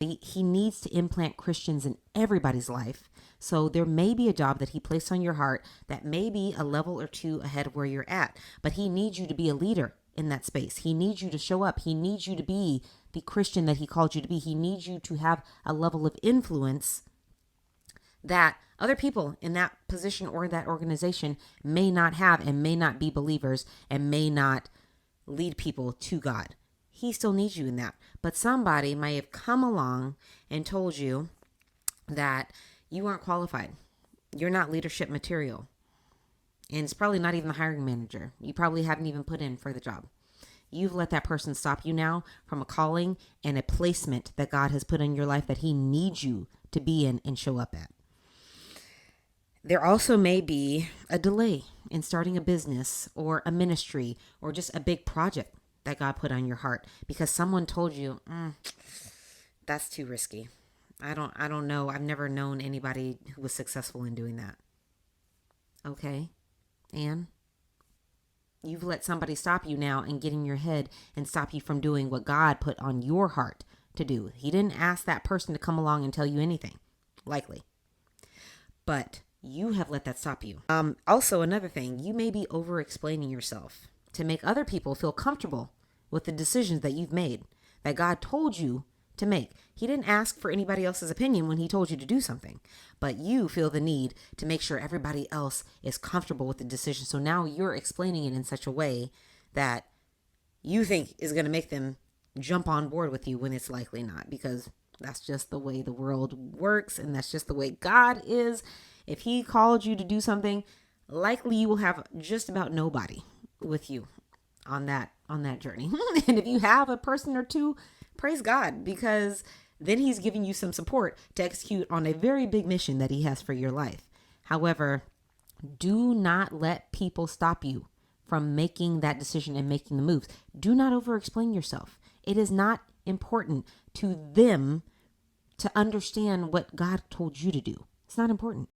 He needs to implant Christians in everybody's life. So there may be a job that he placed on your heart that may be a level or two ahead of where you're at, but he needs you to be a leader in that space. He needs you to show up. He needs you to be the Christian that he called you to be. He needs you to have a level of influence that other people in that position or that organization may not have, and may not be believers, and may not lead people to God. He still needs you in that. But somebody might have come along and told you that you aren't qualified. You're not leadership material. And it's probably not even the hiring manager. You probably haven't even put in for the job. You've let that person stop you now from a calling and a placement that God has put in your life that he needs you to be in and show up at. There also may be a delay in starting a business or a ministry or just a big project that God put on your heart because someone told you, that's too risky. I don't know. I've never known anybody who was successful in doing that. Okay. And you've let somebody stop you now and get in your head and stop you from doing what God put on your heart to do. He didn't ask that person to come along and tell you anything, likely. But you have let that stop you. Also, another thing, you may be over-explaining yourself to make other people feel comfortable with the decisions that you've made, that God told you to make. He didn't ask for anybody else's opinion when he told you to do something, but you feel the need to make sure everybody else is comfortable with the decision. So now you're explaining it in such a way that you think is going to make them jump on board with you when it's likely not, because that's just the way the world works, and that's just the way God is. If he called you to do something, likely you will have just about nobody with you on that journey. And if you have a person or two, praise God, because then he's giving you some support to execute on a very big mission that he has for your life. However, do not let people stop you from making that decision and making the moves. Do not over-explain yourself. It is not important to them to understand what God told you to do. It's not important.